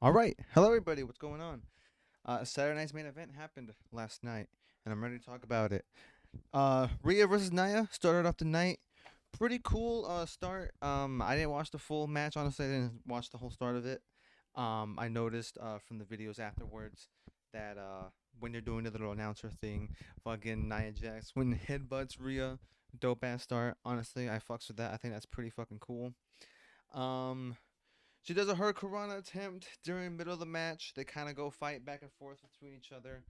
All right. Hello, everybody. What's going on? Saturday night's main event happened last night, and I'm ready to talk about it. Rhea versus Naya started off the night. Pretty cool start. I didn't watch the full match. Honestly, I didn't watch the whole start of it. I noticed from the videos afterwards that when they're doing the little announcer thing, fucking Nia Jax when headbutts Rhea, dope ass start. Honestly, I fucks with that. I think that's pretty fucking cool. Um, she does a hurricanrana attempt during the middle of the match. They kind of go fight back and forth between each other.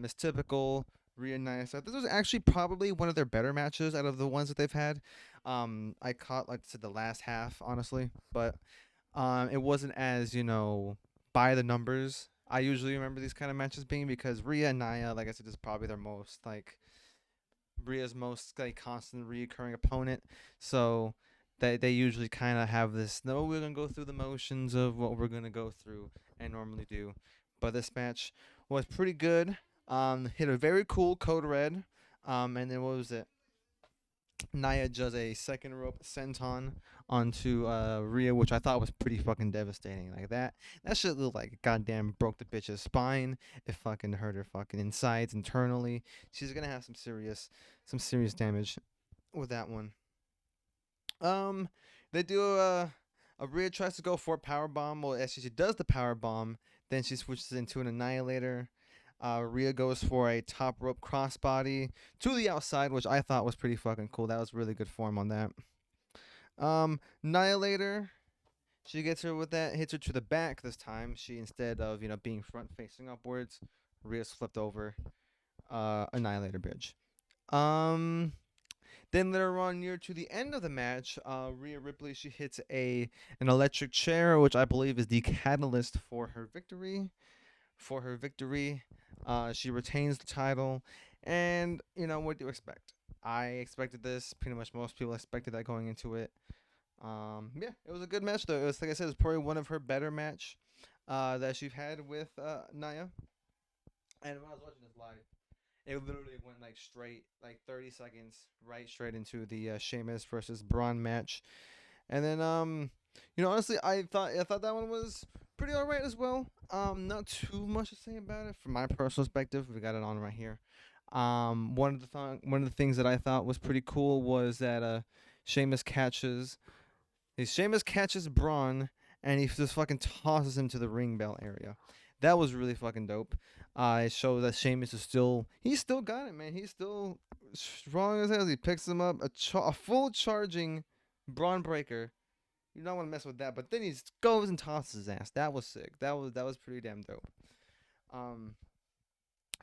It's typical Rhea Nia stuff. This was actually probably one of their better matches out of the ones that they've had. I caught like I said the last half honestly, but it wasn't as by the numbers. I usually remember these kind of matches being because Rhea and Nia, like I said, is probably their most like Rhea's most like constant reoccurring opponent. So they usually kind of have this. No, we're gonna go through the motions of what we're gonna go through and normally do. But this match was pretty good. Hit a very cool code red. And then what was it? Nia does a second rope senton onto Rhea, which I thought was pretty fucking devastating. Like that shit looked like goddamn broke the bitch's spine. It fucking hurt her fucking insides internally. She's gonna have some serious damage with that one. Um, they do a Rhea tries to go for a power bomb. Well, as she does the power bomb, then she switches into an annihilator. Rhea goes for a top rope crossbody to the outside, which I thought was pretty fucking cool. That was really good form on that. Annihilator. She gets her with that, hits her to the back this time. She instead of being front facing upwards, Rhea's flipped over. Annihilator bridge. Um, then later on, near to the end of the match, Rhea Ripley she hits an electric chair, which I believe is the catalyst for her victory. She retains the title, and what do you expect? I expected this. Pretty much most people expected that going into it. Yeah, it was a good match though. It was like I said, it's probably one of her better match that she's had with Naya. And when I was watching this live, it literally went like straight, like 30 seconds, right straight into the Sheamus versus Braun match. And then honestly, I thought that one was pretty alright as well. Not too much to say about it from my personal perspective. We got it on right here. One of the things that I thought was pretty cool was that Sheamus catches Sheamus catches Braun and he just fucking tosses him to the ring bell area. That was really fucking dope. It shows that Sheamus is he's still got it, man. He's still strong as hell. He picks him up, a full charging Braun breaker. You don't want to mess with that, but then he goes and tosses his ass. That was sick. That was pretty damn dope. Um,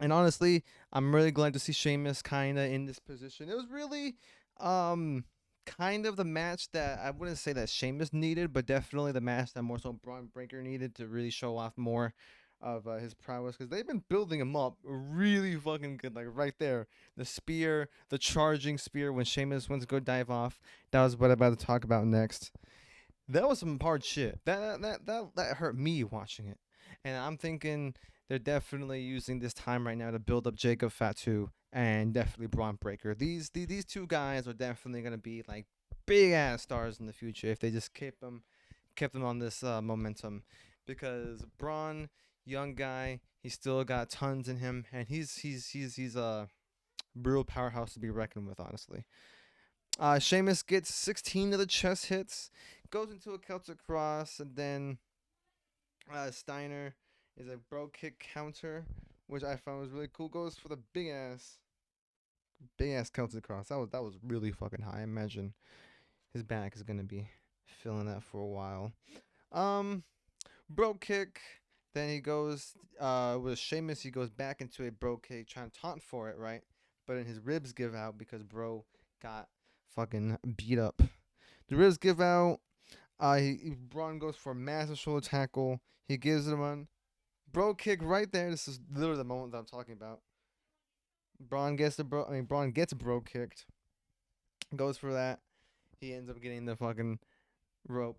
and honestly, I'm really glad to see Sheamus kind of in this position. It was really, kind of the match that I wouldn't say that Sheamus needed, but definitely the match that more so Braun Breaker needed to really show off more of his prowess because they've been building him up really fucking good. Like right there, the spear, the charging spear when Sheamus went to go dive off. That was what I'm about to talk about next. That was some hard shit. That hurt me watching it, and I'm thinking they're definitely using this time right now to build up Jacob Fatu and definitely Braun Breaker. These two guys are definitely gonna be like big ass stars in the future if they just kept them on this momentum, because Braun, young guy, he's still got tons in him, and he's a real powerhouse to be reckoned with, honestly. Sheamus gets 16 of the chest hits, goes into a Celtic cross, and then Steiner is a bro kick counter, which I found was really cool. Goes for the big ass Celtic cross. That was really fucking high. I imagine his back is gonna be feeling that for a while. Um, bro kick. Then he goes with Sheamus. He goes back into a bro kick, trying to taunt for it, right? But then his ribs give out because bro got fucking beat up. The ribs give out. Braun goes for a massive shoulder tackle. He gives him one bro kick right there. This is literally the moment that I'm talking about. Braun gets bro kicked. Goes for that. He ends up getting the fucking rope.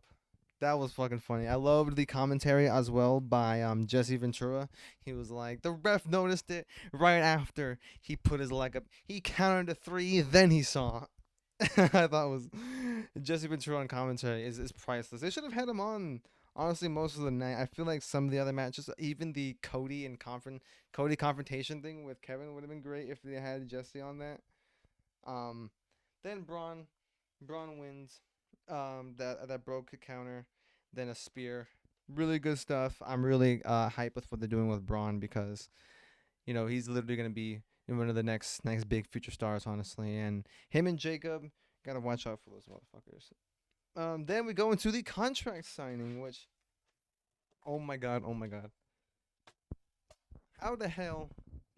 That was fucking funny. I loved the commentary as well by Jesse Ventura. He was like, the ref noticed it right after he put his leg up. He counted to three, then he saw. I thought it was Jesse Ventura on commentary is priceless. They should have had him Honestly, most of the night, I feel like some of the other matches, even the Cody confrontation thing with Kevin would have been great if they had Jesse on that. Um, then Braun wins. That broke a counter, then a spear. Really good stuff. I'm really hyped with what they're doing with Braun because he's literally gonna be one of the next big future stars, honestly. And him and Jacob gotta watch out for those motherfuckers. Then we go into the contract signing, which oh my god, how the hell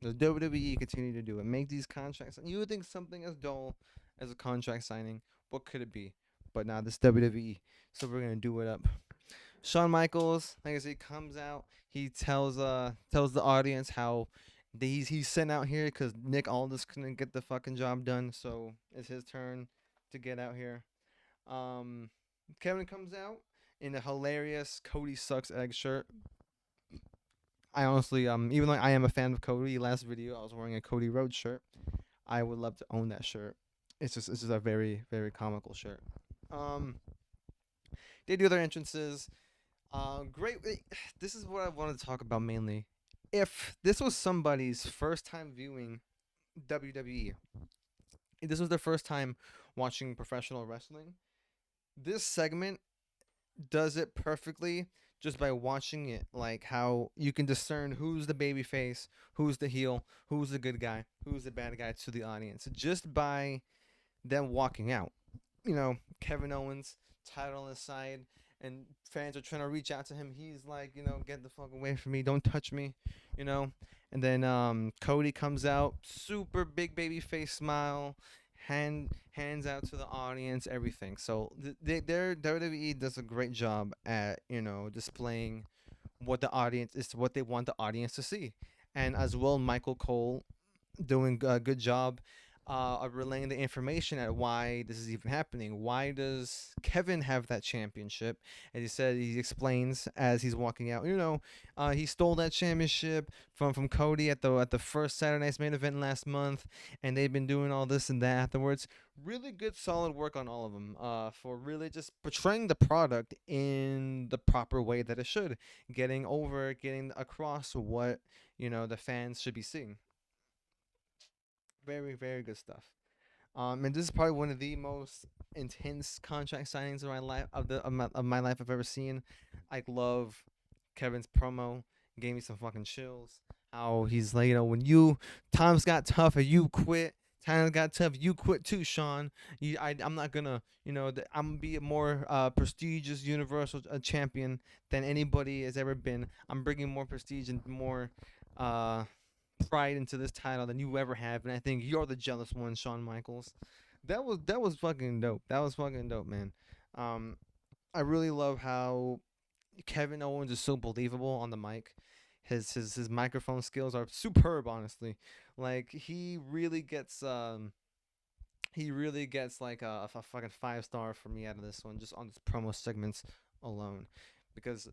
does WWE continue to do it? Make these contracts. You would think something as dull as a contract signing. What could it be? But now this WWE. So we're gonna do it up. Shawn Michaels, like I said, comes out. He tells the audience how he's sent out here because Nick Aldis couldn't get the fucking job done. So it's his turn to get out here. Um, Kevin comes out in a hilarious Cody sucks egg shirt. I honestly, even though I am a fan of Cody, last video I was wearing a Cody Rhodes shirt. I would love to own that shirt. It's just a very very comical shirt. Um, they do their entrances. Great. This is what I wanted to talk about mainly. If this was somebody's first time viewing WWE, if this was their first time watching professional wrestling, this segment does it perfectly just by watching it. Like how you can discern who's the baby face, who's the heel, who's the good guy, who's the bad guy to the audience, just by them walking out. Kevin Owens, title on his side, and fans are trying to reach out to him. He's like, get the fuck away from me, don't touch me, you know. And then Cody comes out, super big baby face smile, hands out to the audience, everything. So their WWE does a great job at displaying what the audience is, what they want the audience to see, and as well Michael Cole doing a good job of relaying the information at why this is even happening. Why does Kevin have that championship? As he said, he explains as he's walking out. He stole that championship from Cody at the first Saturday Night's main event last month, and they've been doing all this and that afterwards. Really good, solid work on all of them. For really just portraying the product in the proper way that it should, getting across what the fans should be seeing. Very, very good stuff. And this is probably one of the most intense contract signings of my life of my life I've ever seen. I love Kevin's promo. Gave me some fucking chills. How he's like, when times got tough and you quit. Times got tough, you quit too, Sean. I'm not gonna, I'm gonna be a more prestigious Universal champion than anybody has ever been. I'm bringing more prestige and more uh, pride into this title than you ever have, and I think you're the jealous one, Shawn Michaels. That was fucking dope. That was fucking dope, man. Um, I really love how Kevin Owens is so believable on the mic. His microphone skills are superb, honestly. Like he really gets like a fucking 5 star for me out of this one, just on this promo segments alone, because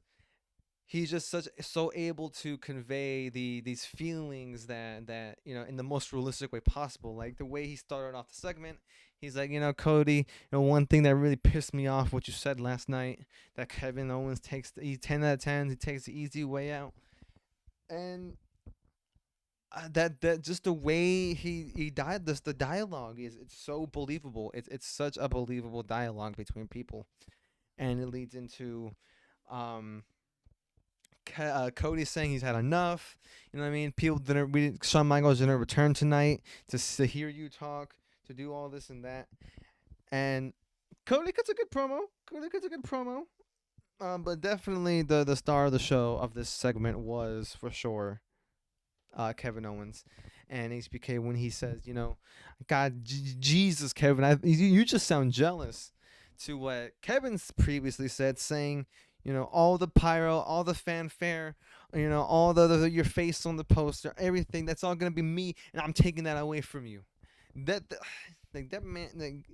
he's just so able to convey these feelings that in the most realistic way possible. Like the way he started off the segment, he's like, Cody, one thing that really pissed me off what you said last night, that Kevin Owens takes 10 out of 10, he takes the easy way out. And that just the way he died, this the dialogue it's so believable. It's such a believable dialogue between people, and it leads into um Cody saying he's had enough. You know what I mean? People didn't. Shawn Michaels didn't return tonight to hear you talk, to do all this and that. And Cody cuts a good promo. But definitely the star of the show of this segment was for sure Kevin Owens and HBK when he says, God, Jesus, Kevin, you just sound jealous, to what Kevin's previously said, saying, all the pyro, all the fanfare, all your face on the poster, everything, that's all gonna be me, and I'm taking that away from you. Like that man, like,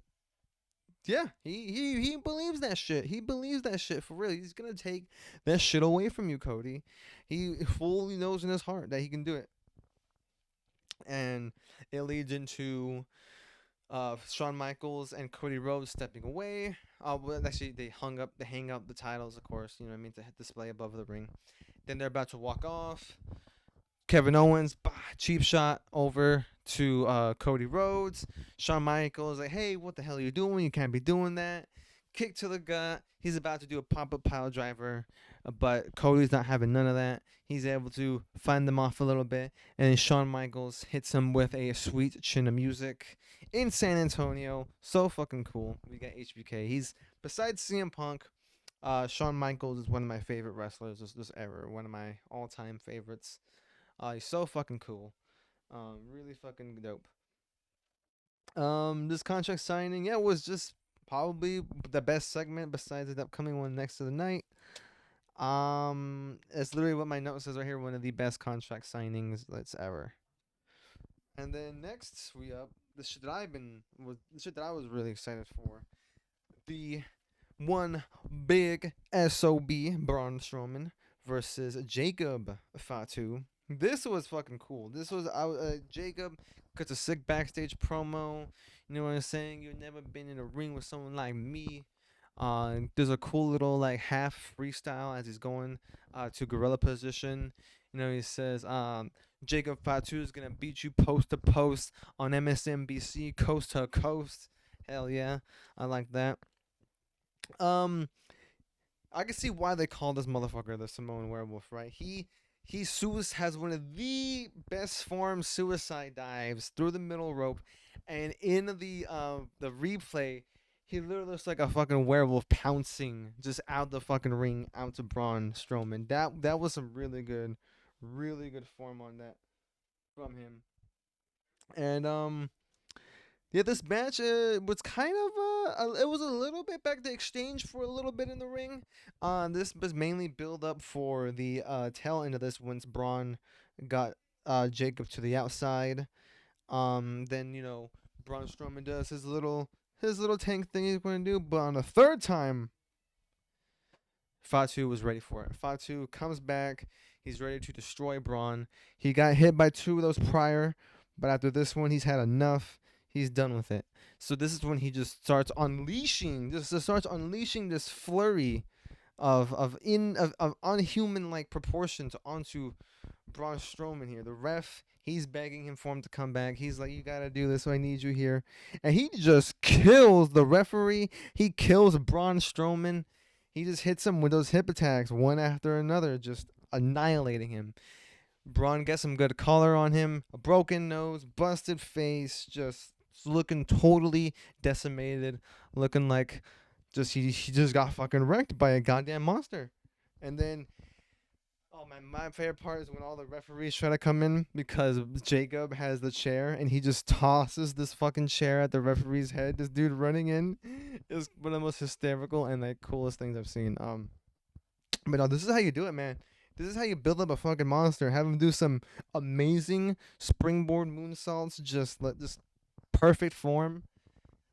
yeah, he believes that shit. He believes that shit for real. He's gonna take that shit away from you, Cody. He fully knows in his heart that he can do it, and it leads into Shawn Michaels and Cody Rhodes stepping away. Well, actually, they hang up the titles, of course. You know what I mean, to display above the ring. Then they're about to walk off. Kevin Owens, bah, cheap shot over to Cody Rhodes. Shawn Michaels like, hey, what the hell are you doing? You can't be doing that. Kick to the gut. He's about to do a pop-up pile driver, but Cody's not having none of that. He's able to fend them off a little bit, and Shawn Michaels hits him with a sweet chin of music in San Antonio. So fucking cool. We got HBK. He's besides CM Punk. Shawn Michaels is one of my favorite wrestlers this ever. One of my all-time favorites. He's so fucking cool. Really fucking dope. This contract signing, yeah, was just probably the best segment besides the upcoming one next to the night. It's literally what my note says right here. One of the best contract signings that's ever. And then next we up the shit that the shit that I was really excited for. The one big SOB Braun Strowman versus Jacob Fatu. This was fucking cool. This was Jacob cuts a sick backstage promo. You know what I'm saying? You've never been in a ring with someone like me. There's a cool little like half freestyle as he's going to gorilla position. You know, he says, Jacob Fatu is gonna beat you post to post on MSNBC, coast to coast. Hell yeah, I like that. Um, I can see why they call this motherfucker the Samoan werewolf, right? Has one of the best form suicide dives through the middle rope, and in the replay, he literally looks like a fucking werewolf pouncing just out the fucking ring out to Braun Strowman. That was some really good form on that from him. And yeah, this match was kind of it was a little bit back to exchange for a little bit in the ring. This was mainly build up for the tail end of this once Braun got Jacob to the outside. Then Braun Strowman does his little tank thing he's going to do, but on the third time, Fatu was ready for it. Fatu comes back. He's ready to destroy Braun. He got hit by two of those prior, but after this one, he's had enough. He's done with it. So this is when he just starts unleashing, this flurry of unhuman like proportions onto Braun Strowman here. The ref, he's begging him for him to come back. He's like, you gotta do this. So I need you here, and he just kills the referee. He kills Braun Strowman. He just hits him with those hip attacks one after another, just annihilating him. Braun gets some good collar on him, a broken nose, busted face, just looking totally decimated, looking like he just got fucking wrecked by a goddamn monster. And then, oh man, my favorite part is when all the referees try to come in because Jacob has the chair and he just tosses this fucking chair at the referee's head. This dude running in is one of the most hysterical and like coolest things I've seen. But no, this is how you do it, man. This is how you build up a fucking monster. Have him do some amazing springboard moonsaults, just perfect form.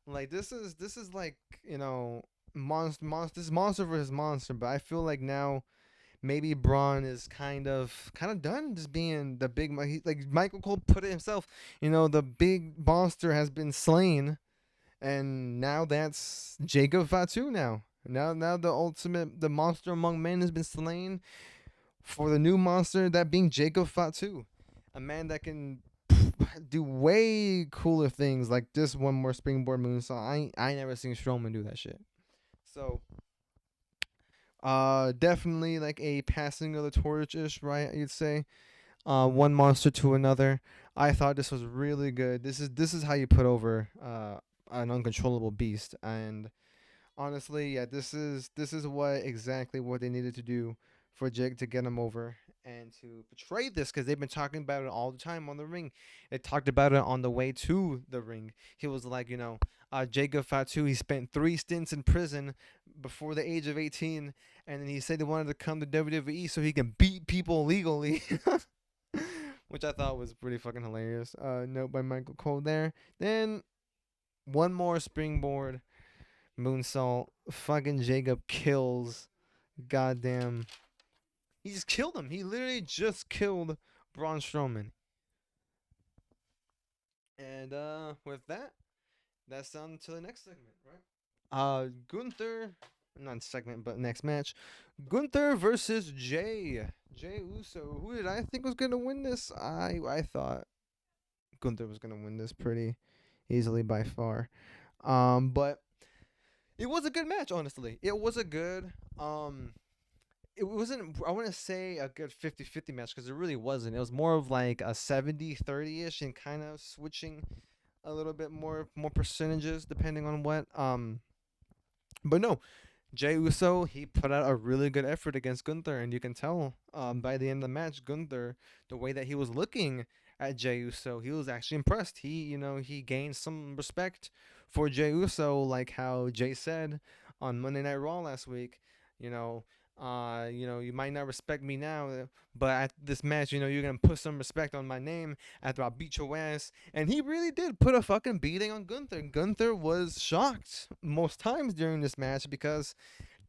Like this is like this is monster versus monster. But I feel like now maybe Braun is kind of done just being the big. Like Michael Cole put it himself. The big monster has been slain, and now that's Jacob Fatu. Now the monster among men has been slain for the new monster, that being Jacob Fatu, a man that can do way cooler things like this one more springboard moonsault. I never seen Strowman do that shit. So, definitely like a passing of the torch ish, right? You'd say, one monster to another. I thought this was really good. This is how you put over an uncontrollable beast, and honestly, yeah, this is exactly what they needed to do for Jake to get him over and to portray this, because they've been talking about it all the time on the ring. They talked about it on the way to the ring. He was like, Jacob Fatu, he spent 3 stints in prison before the age of 18, and then he said he wanted to come to WWE so he can beat people legally. Which I thought was pretty fucking hilarious. Note by Michael Cole there. Then one more springboard moonsault. Fucking Jacob kills. Goddamn. He just killed him. He literally just killed Braun Strowman. And with that, that's on to the next segment, right? Gunther, not segment, but next match, Gunther versus Jay Uso. Who did I think was gonna win this? I thought Gunther was gonna win this pretty easily by far. But it was a good match, honestly. It was a good it wasn't, I wouldn't say a good 50-50 match because it really wasn't. It was more of like a 70-30ish and kind of switching a little bit more percentages depending on what. But no, Jey Uso, he put out a really good effort against Gunther, and you can tell by the end of the match, Gunther, the way that he was looking at Jey Uso, he was actually impressed. He gained some respect for Jey Uso, like how Jay said on Monday Night Raw last week. You know, you might not respect me now, but at this match, you're gonna put some respect on my name after I beat your ass. And he really did put a fucking beating on Gunther. Gunther was shocked most times during this match because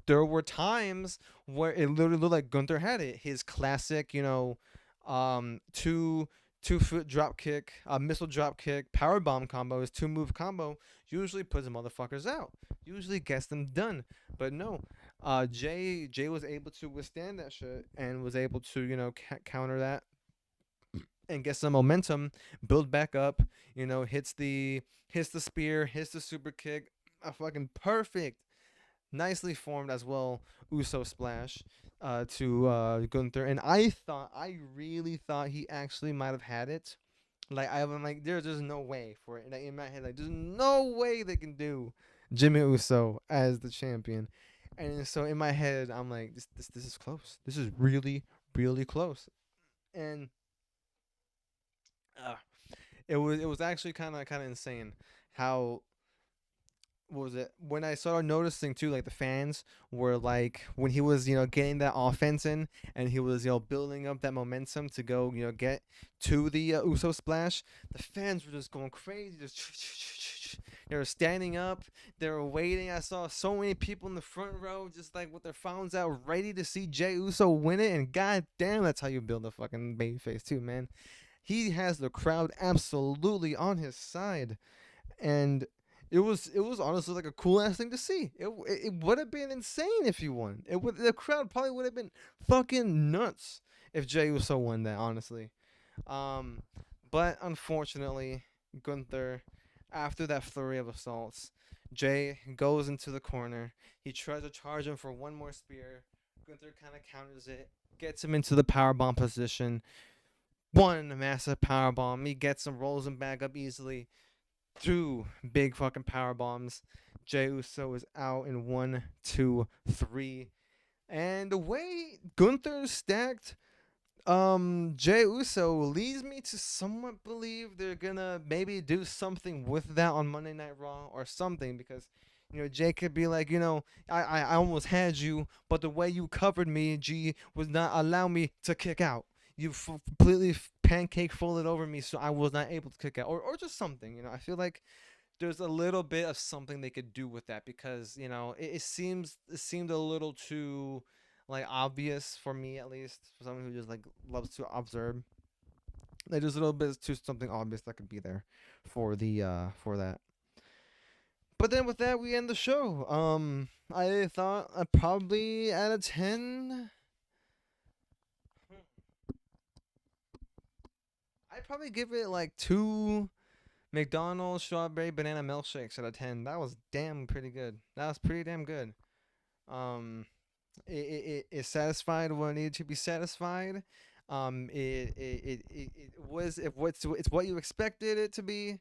there were times where it literally looked like Gunther had it. His classic, two foot drop kick, missile drop kick, power bomb combo, his 2 move combo usually puts the motherfuckers out. Usually gets them done. But no, Jay was able to withstand that shit and was able to counter that and get some momentum, build back up. Hits the spear, hits the super kick, a fucking perfect, nicely formed as well Uso splash to Gunther, and I really thought he actually might have had it. Like I'm like, there's no way for it. Like, in my head, like there's no way they can do Jimmy Uso as the champion, and so in my head I'm like, this is close. This is really really close, and uh, it was actually kind of insane how what was it when I started noticing too, like the fans were like when he was getting that offense in and he was building up that momentum to go get to the Uso splash. The fans were just going crazy, just they were standing up, they were waiting. I saw so many people in the front row just like with their phones out, ready to see Jey Uso win it. And god damn, that's how you build a fucking babyface too, man. He has the crowd absolutely on his side, and it was honestly like a cool ass thing to see. It would have been insane if he won. The crowd probably would have been fucking nuts if Jey Uso won that, honestly. Um, but unfortunately, Gunther, after that flurry of assaults, Jay goes into the corner. He tries to charge him for one more spear. Gunther kind of counters it, gets him into the powerbomb position. One massive powerbomb. He gets him, rolls him back up easily. Two big fucking power bombs. Jey Uso is out in 1, 2, 3. And the way Gunther stacked Jey Uso leads me to somewhat believe they're gonna maybe do something with that on Monday Night Raw or something, because Jay could be like, I almost had you, but the way you covered me, G, was not allow me to kick out. You completely pancake folded over me, so I was not able to kick out, or just something. I feel like there's a little bit of something they could do with that, because it seemed a little too like obvious for me, at least for someone who just like loves to observe. Like there's a little bit too something obvious that could be there for that. But then with that, we end the show. I thought probably out of 10, I'd probably give it like two McDonald's strawberry banana milkshakes out of 10. That was damn pretty good. That was pretty damn good. Um, it satisfied what needed to be satisfied. It was it's what you expected it to be,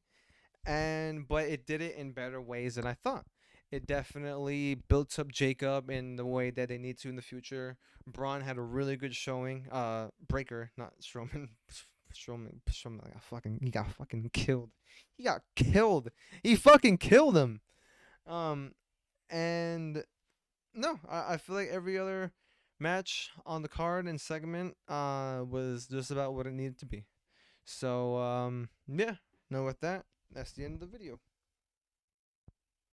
and but it did it in better ways than I thought. It definitely built up Jacob in the way that they need to in the future. Braun had a really good showing. Breaker, not Strowman. Strowman he got fucking killed. He got killed. He fucking killed him. Um, and no, I feel like every other match on the card and segment was just about what it needed to be. So yeah, no, with that, that's the end of the video.